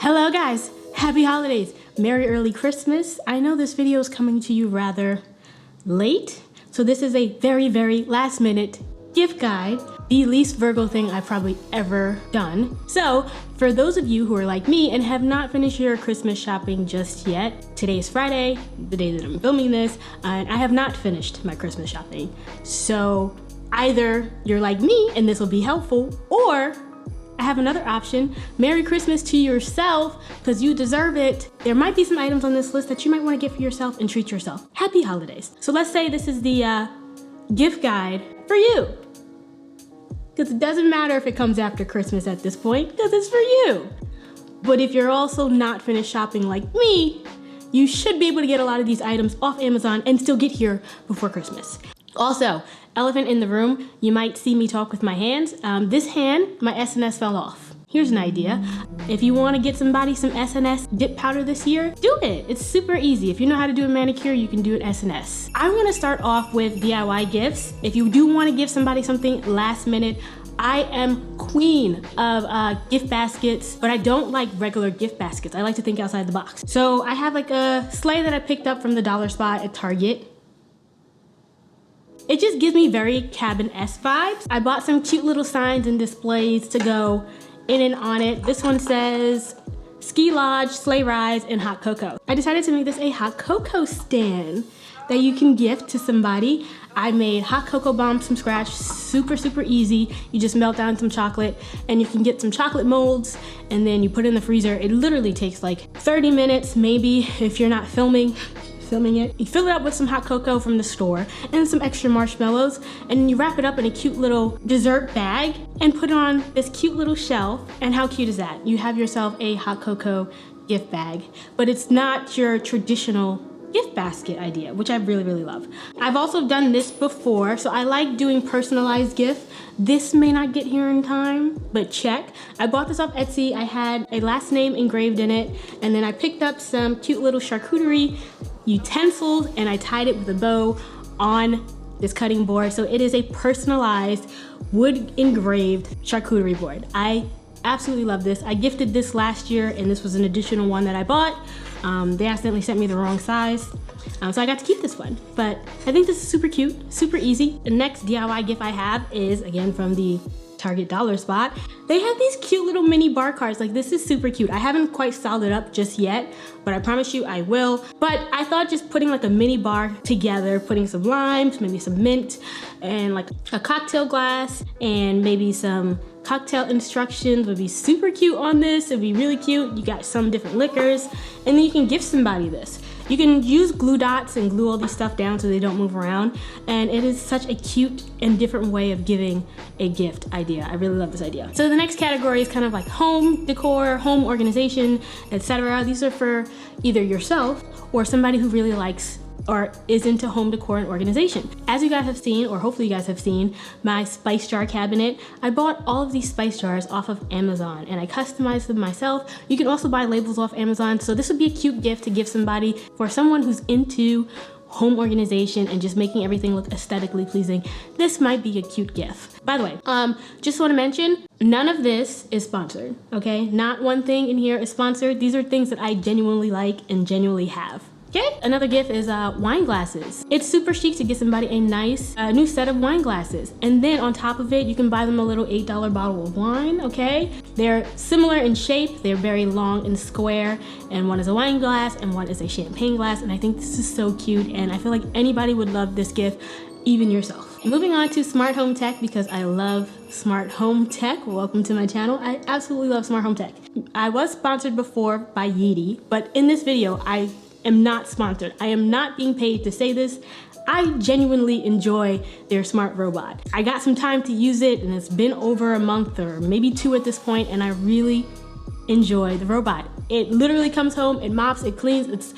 Hello guys, happy holidays, Merry early Christmas. I know this video is coming to you rather late, so this is a very last minute gift guide, the least Virgo thing I've probably ever done. So for those of you who are like me and have not finished your Christmas shopping just yet, today is Friday, the day that I'm filming this, and I have not finished my Christmas shopping. So either you're like me and this will be helpful, or I have another option. Merry Christmas to yourself, because you deserve it. There might be some items on this list that you might want to get for yourself and treat yourself. Happy holidays. So let's say this is the gift guide for you. Because it doesn't matter if it comes after Christmas at this point, because it's for you. But if you're also not finished shopping like me, you should be able to get a lot of these items off Amazon and still get here before Christmas. Also, elephant in the room, you might see me talk with my hands. This hand, my SNS fell off. Here's an idea. If you want to get somebody some SNS dip powder this year, do it. It's super easy. If you know how to do a manicure, you can do an SNS. I'm going to start off with DIY gifts. If you do want to give somebody something last minute, I am queen of gift baskets, but I don't like regular gift baskets. I like to think outside the box. So I have like a sleigh that I picked up from the dollar spot at Target. It just gives me very cabin-esque vibes. I bought some cute little signs and displays to go in and on it. This one says ski lodge, sleigh rides, and hot cocoa. I decided to make this a hot cocoa stand that you can gift to somebody. I made hot cocoa bombs from scratch, super easy. You just melt down some chocolate and you can get some chocolate molds and then you put it in the freezer. It literally takes like 30 minutes, maybe, if you're not filming it. You fill it up with some hot cocoa from the store and some extra marshmallows, and then you wrap it up in a cute little dessert bag and put it on this cute little shelf. And how cute is that? You have yourself a hot cocoa gift bag, but it's not your traditional gift basket idea, which I really love. I've also done this before, so I like doing personalized gifts. This may not get here in time, but check. I bought this off Etsy. I had a last name engraved in it, and then I picked up some cute little charcuterie utensils and I tied it with a bow on this cutting board. So it is a personalized wood engraved charcuterie board. I absolutely love this. I gifted this last year and this was an additional one that I bought. They accidentally sent me the wrong size. So I got to keep this one, but I think this is super cute, super easy. The next DIY gift I have is again from the Target dollar spot. They have these cute little mini bar cards. Like, this is super cute. I haven't quite styled it up just yet, but I promise you I will. But I thought just putting like a mini bar together, putting some limes, maybe some mint, and like a cocktail glass, and maybe some cocktail instructions would be super cute on this. It'd be really cute. You got some different liquors, and then you can gift somebody this. You can use glue dots and glue all these stuff down so they don't move around, and it is such a cute and different way of giving a gift idea. I really love this idea. So the next category is kind of like home decor, home organization, etc. These are for either yourself or somebody who really likes or is into home decor and organization. As you guys have seen, or hopefully you guys have seen, my spice jar cabinet, I bought all of these spice jars off of Amazon and I customized them myself. You can also buy labels off Amazon, so this would be a cute gift to give somebody, for someone who's into home organization and just making everything look aesthetically pleasing. This might be a cute gift. By the way, just want to mention, none of this is sponsored, okay? Not one thing in here is sponsored. These are things that I genuinely like and genuinely have. Okay, another gift is wine glasses. It's super chic to get somebody a nice new set of wine glasses. And then on top of it, you can buy them a little $8 bottle of wine, okay? They're similar in shape. They're very long and square. And one is a wine glass and one is a champagne glass. And I think this is so cute. And I feel like anybody would love this gift, even yourself. Moving on to smart home tech, because I love smart home tech. Welcome to my channel. I absolutely love smart home tech. I was sponsored before by Yeedi, but in this video, I am not sponsored. I am not being paid to say this. I genuinely enjoy their smart robot. I got some time to use it and it's been over a month or maybe 2 at this point, and I really enjoy the robot. It literally comes home, it mops, it cleans. It's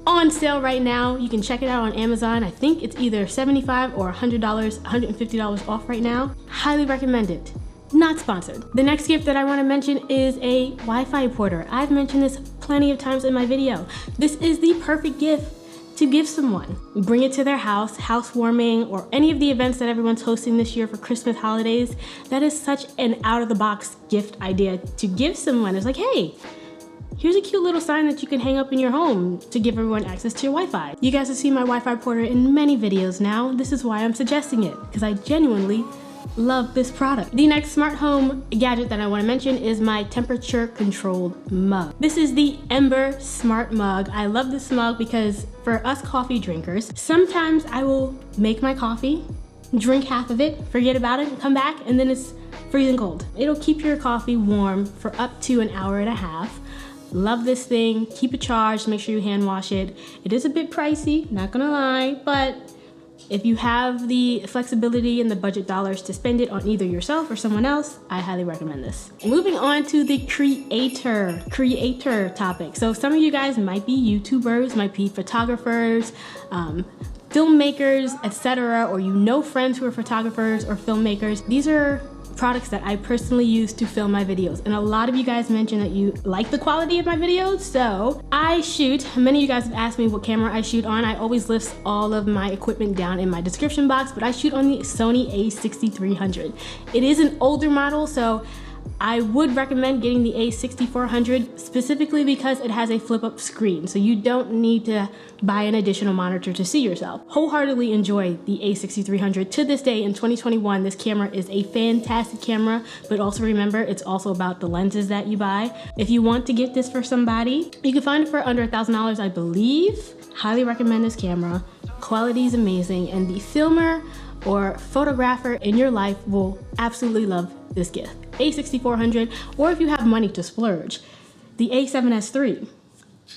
on sale right now. You can check it out on Amazon. I think it's either $75 or $100, $150 off right now. Highly recommend it. Not sponsored. The next gift that I want to mention is a Wi-Fi Porter. I've mentioned this plenty of times in my video. This is the perfect gift to give someone. Bring it to their house, housewarming, or any of the events that everyone's hosting this year for Christmas holidays. That is such an out-of-the-box gift idea to give someone. It's like, hey, Here's a cute little sign that you can hang up in your home to give everyone access to your Wi-Fi. You guys have seen my Wi-Fi Porter in many videos now. This is why I'm suggesting it, because I genuinely love this product. The next smart home gadget that I want to mention is my temperature controlled mug. This is the Ember Smart Mug. I love this mug because for us coffee drinkers, sometimes I will make my coffee, drink half of it, forget about it, come back, and then it's freezing cold. It'll keep your coffee warm for up to an hour and a half. Love this thing. Keep it charged, make sure you hand wash it. It is a bit pricey, not gonna lie, but if you have the flexibility and the budget dollars to spend it on either yourself or someone else, I highly recommend this. Moving on to the creator topic. So some of you guys might be YouTubers, might be photographers, filmmakers, etc., or you know friends who are photographers or filmmakers. These are products that I personally use to film my videos, and a lot of you guys mentioned that you like the quality of my videos. So I shoot, many of you guys have asked me what camera I shoot on. I always list all of my equipment down in my description box, but I shoot on the Sony a6300. It is an older model, so I would recommend getting the a6400 specifically because it has a flip-up screen, so you don't need to buy an additional monitor to see yourself. Wholeheartedly enjoy the a6300. To this day in 2021, this camera is a fantastic camera, but also remember, it's also about the lenses that you buy. If you want to get this for somebody, you can find it for under $1,000, I believe. Highly recommend this camera. Quality is amazing, and the filmer or photographer in your life will absolutely love this gift. A6400, or if you have money to splurge, the A7S III,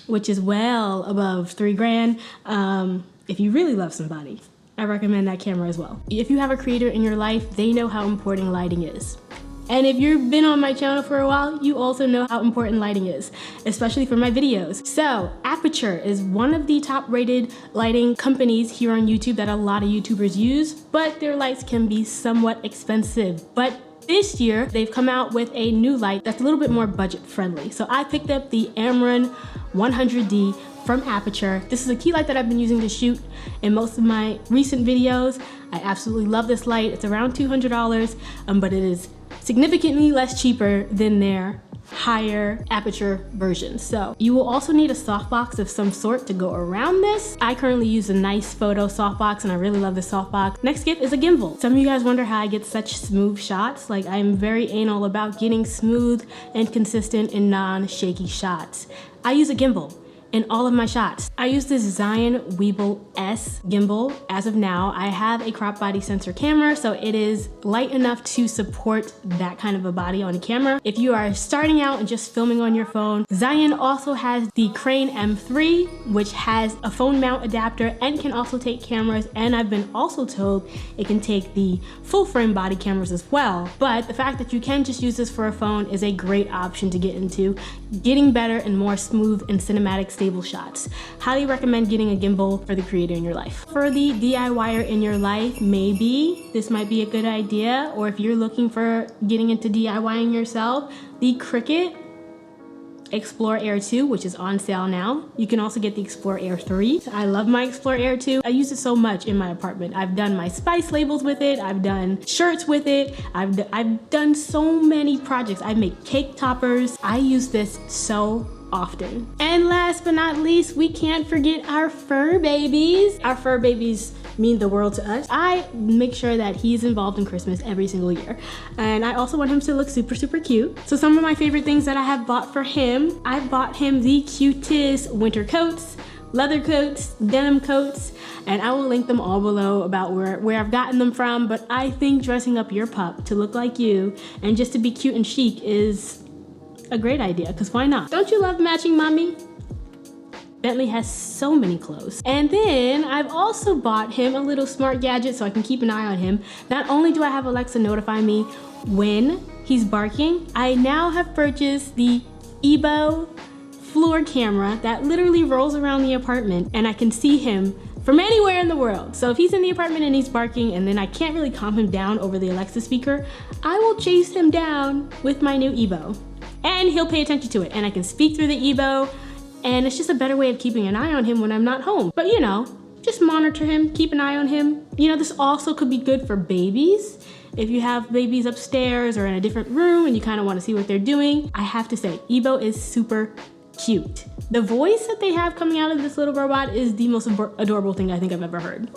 which is well above $3,000. If you really love somebody, I recommend that camera as well. If you have a creator in your life, they know how important lighting is. And if you've been on my channel for a while, you also know how important lighting is, especially for my videos. So Aperture is one of the top rated lighting companies here on YouTube that a lot of YouTubers use, but their lights can be somewhat expensive. But this year, they've come out with a new light that's a little bit more budget friendly. So I picked up the Amaron 100D from Aperture. This is a key light that I've been using to shoot in most of my recent videos. I absolutely love this light. It's around $200, but it is significantly less cheaper than their higher aperture versions. So you will also need a softbox of some sort to go around this. I currently use a nice photo softbox, and I really love this softbox. Next gift is a gimbal. Some of you guys wonder how I get such smooth shots. Like, I'm very anal about getting smooth and consistent and non-shaky shots. I use a gimbal in all of my shots. I use this Zhiyun Weebill S gimbal. As of now, I have a crop body sensor camera, so it is light enough to support that kind of a body on a camera. If you are starting out and just filming on your phone, Zhiyun also has the Crane M3, which has a phone mount adapter and can also take cameras, and I've been also told it can take the full frame body cameras as well. But the fact that you can just use this for a phone is a great option to get into getting better and more smooth and cinematic stable shots. Highly recommend getting a gimbal for the creator in your life. For the DIYer in your life, maybe this might be a good idea, or if you're looking for getting into DIYing yourself, the Cricut Explore Air 2, which is on sale now. You can also get the Explore Air 3. I love my Explore Air 2. I use it so much in my apartment. I've done my spice labels with it. I've done shirts with it. I've done so many projects. I make cake toppers. I use this so often. And last but not least, we can't forget our fur babies. Our fur babies mean the world to us. I make sure that he's involved in Christmas every single year. And I also want him to look super, super cute. So some of my favorite things that I have bought for him, I bought him the cutest winter coats, leather coats, denim coats, and I will link them all below about where I've gotten them from. But I think dressing up your pup to look like you and just to be cute and chic is a great idea, because why not? Don't you love matching mommy? Bentley has so many clothes. And then I've also bought him a little smart gadget so I can keep an eye on him. Not only do I have Alexa notify me when he's barking, I now have purchased the Ebo floor camera that literally rolls around the apartment, and I can see him from anywhere in the world. So if he's in the apartment and he's barking and then I can't really calm him down over the Alexa speaker, I will chase him down with my new Ebo. And he'll pay attention to it, and I can speak through the Ebo, and it's just a better way of keeping an eye on him when I'm not home. But you know, just monitor him, keep an eye on him. You know, this also could be good for babies. If you have babies upstairs or in a different room and you kind of want to see what they're doing, I have to say, Ebo is super cute. The voice that they have coming out of this little robot is the most adorable thing I think I've ever heard.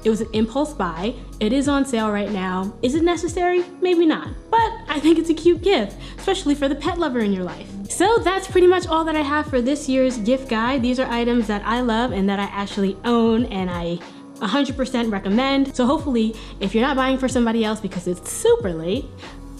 It was an impulse buy. It is on sale right now. Is it necessary? Maybe not. But I think it's a cute gift, especially for the pet lover in your life. So that's pretty much all that I have for this year's gift guide. These are items that I love and that I actually own and I 100% recommend. So hopefully, if you're not buying for somebody else because it's super late,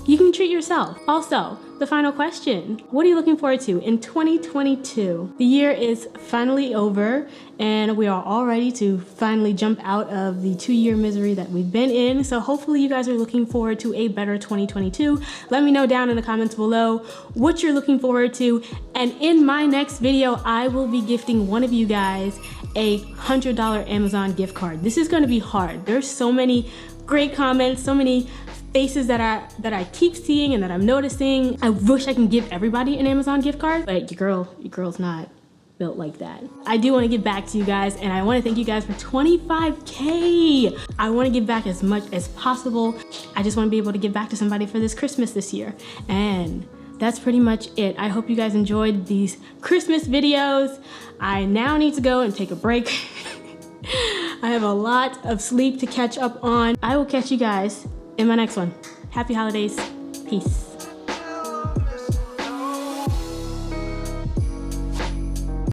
you can treat yourself. Also, the final question, what are you looking forward to in 2022? The year is finally over and we are all ready to finally jump out of the 2-year misery that we've been in. So hopefully you guys are looking forward to a better 2022. Let me know down in the comments below what you're looking forward to. And in my next video, I will be gifting one of you guys a $100 Amazon gift card. This is gonna be hard. There's so many great comments, so many faces that I keep seeing and that I'm noticing. I wish I can give everybody an Amazon gift card, but your girl's not built like that. I do want to give back to you guys and I want to thank you guys for 25K. I want to give back as much as possible. I just want to be able to give back to somebody for this Christmas this year. And that's pretty much it. I hope you guys enjoyed these Christmas videos. I now need to go and take a break. I have a lot of sleep to catch up on. I will catch you guys in my next one. Happy holidays. Peace.